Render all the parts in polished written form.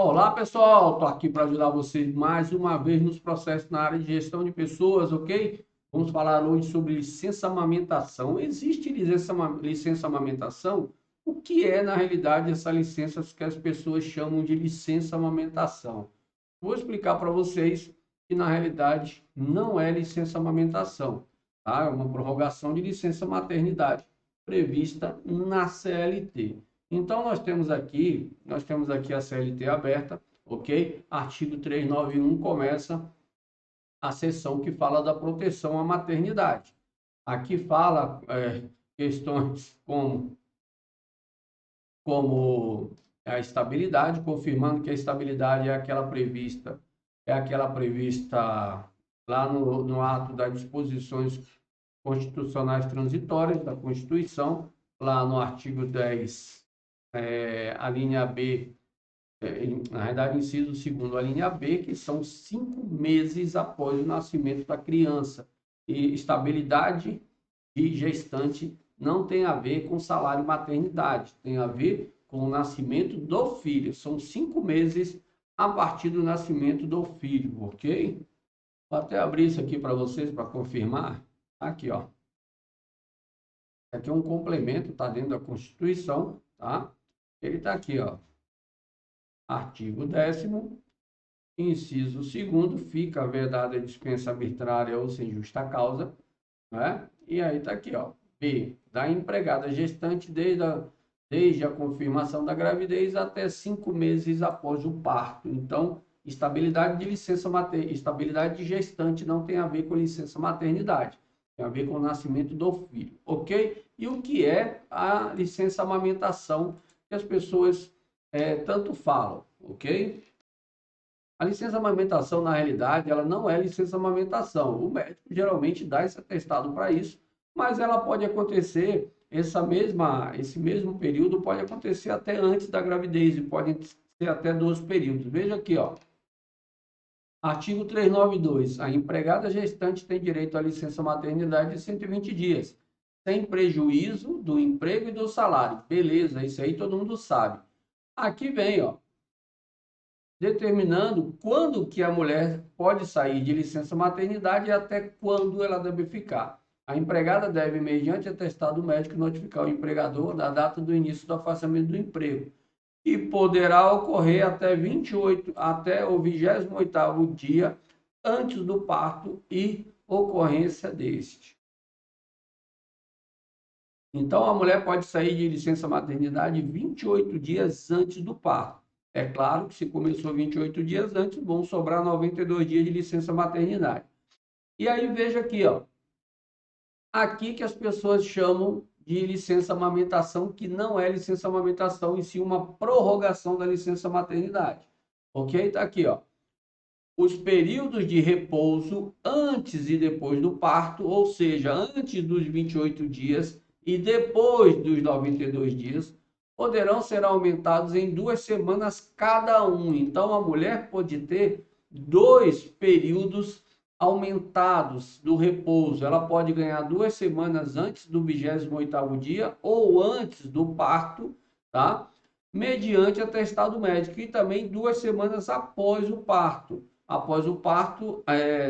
Olá, pessoal! Estou aqui para ajudar vocês mais uma vez nos processos na área de gestão de pessoas, ok? Vamos falar hoje sobre licença amamentação. Existe licença amamentação? O que é, na realidade, essa licença que as pessoas chamam de licença amamentação? Vou explicar para vocês que, na realidade, não é licença amamentação, tá? É uma prorrogação de licença maternidade prevista na CLT. Então, nós temos aqui a CLT aberta, ok? Artigo 391 começa a seção que fala da proteção à maternidade. Aqui fala questões como a estabilidade, confirmando que a estabilidade é aquela prevista lá no ato das disposições constitucionais transitórias da Constituição, lá no artigo 10, a linha B, na verdade, inciso segundo, a linha B, que são 5 meses após o nascimento da criança. E estabilidade de gestante não tem a ver com salário maternidade, tem a ver com o nascimento do filho. São 5 meses a partir do nascimento do filho, ok? Vou até abrir isso aqui para vocês, para confirmar. Aqui, ó. Aqui é um complemento, está dentro da Constituição, tá? Ele está aqui, ó. Artigo 10º, inciso 2º, fica vedada a dispensa arbitrária ou sem justa causa, né? E aí está aqui, ó. B, da empregada gestante desde a confirmação da gravidez até 5 meses após o parto. Então, estabilidade de gestante não tem a ver com licença maternidade, tem a ver com o nascimento do filho, ok? E o que é a licença amamentação que as pessoas tanto falam, ok? A licença amamentação, na realidade, ela não é licença amamentação. O médico geralmente dá esse atestado para isso, mas ela pode acontecer, esse mesmo período pode acontecer até antes da gravidez, e pode ser até 2 períodos. Veja aqui, ó. Artigo 392. A empregada gestante tem direito à licença maternidade de 120 dias, sem prejuízo do emprego e do salário. Beleza, isso aí todo mundo sabe. Aqui vem, ó, determinando quando que a mulher pode sair de licença maternidade e até quando ela deve ficar. A empregada deve, mediante atestado médico, notificar o empregador da data do início do afastamento do emprego, e poderá ocorrer até o 28º dia antes do parto e ocorrência deste. Então, a mulher pode sair de licença maternidade 28 dias antes do parto. É claro que se começou 28 dias antes, vão sobrar 92 dias de licença maternidade. E aí veja aqui, ó. Aqui que as pessoas chamam de licença amamentação, que não é licença amamentação, e sim uma prorrogação da licença maternidade. Ok? Tá aqui, ó. Os períodos de repouso antes e depois do parto, ou seja, antes dos 28 dias e depois dos 92 dias, poderão ser aumentados em 2 semanas cada um. Então, a mulher pode ter 2 períodos aumentados do repouso. Ela pode ganhar 2 semanas antes do 28º dia ou antes do parto, tá? Mediante atestado médico, e também 2 semanas após o parto. Após o parto,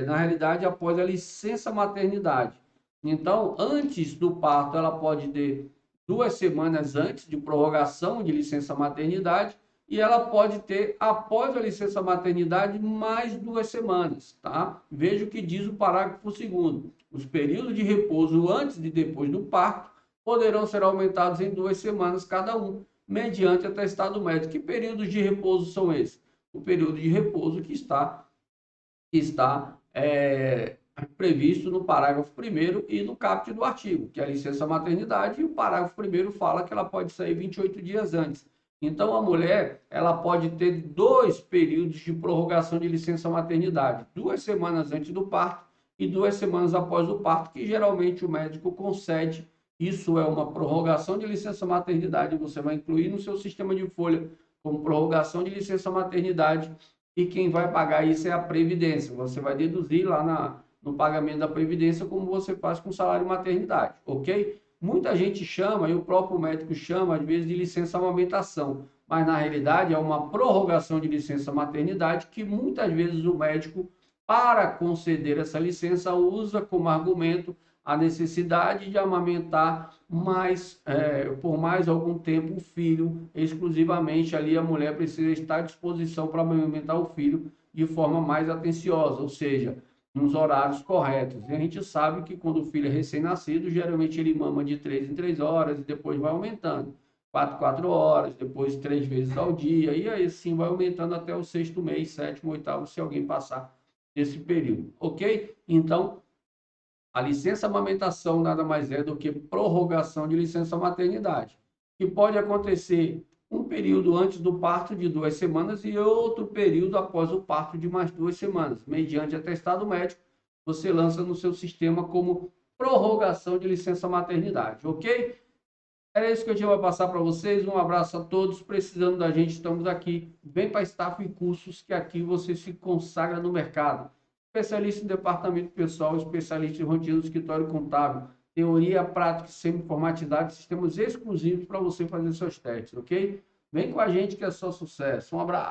na realidade, após a licença maternidade. Então, antes do parto, ela pode ter 2 semanas antes de prorrogação de licença maternidade, e ela pode ter, após a licença maternidade, mais 2 semanas, tá? Veja o que diz o parágrafo 2º. Os períodos de repouso antes e depois do parto poderão ser aumentados em 2 semanas cada um, mediante atestado médico. Que períodos de repouso são esses? O período de repouso que está previsto no parágrafo 1º e no caput do artigo, que é a licença maternidade, e o parágrafo 1º fala que ela pode sair 28 dias antes. Então, a mulher, ela pode ter 2 períodos de prorrogação de licença maternidade, 2 semanas antes do parto e 2 semanas após o parto, que geralmente o médico concede. Isso é uma prorrogação de licença maternidade, você vai incluir no seu sistema de folha como prorrogação de licença maternidade, e quem vai pagar isso é a Previdência. Você vai deduzir lá no pagamento da Previdência, como você faz com o salário maternidade, ok? Muita gente chama, e o próprio médico chama, às vezes, de licença amamentação, mas na realidade é uma prorrogação de licença maternidade que muitas vezes o médico, para conceder essa licença, usa como argumento a necessidade de amamentar por mais algum tempo o filho, exclusivamente ali a mulher precisa estar à disposição para amamentar o filho de forma mais atenciosa, ou seja, nos horários corretos. E a gente sabe que quando o filho é recém-nascido, geralmente ele mama de 3 em 3 horas e depois vai aumentando. 4 em 4 horas, depois 3 vezes ao dia, e aí sim vai aumentando até o sexto mês, sétimo, oitavo, se alguém passar esse período, ok? Então, a licença amamentação nada mais é do que prorrogação de licença maternidade, que pode acontecer um período antes do parto de 2 semanas e outro período após o parto de mais 2 semanas. Mediante atestado médico, você lança no seu sistema como prorrogação de licença maternidade, ok? Era isso que eu tinha para passar para vocês. Um abraço a todos. Precisando da gente, estamos aqui. Vem para Staff e Cursos, que aqui você se consagra no mercado. Especialista em departamento pessoal, especialista em rotina do escritório contábil, teoria, prática, semi-informatidade, sistemas exclusivos para você fazer seus testes, ok? Vem com a gente que é só sucesso. Um abraço.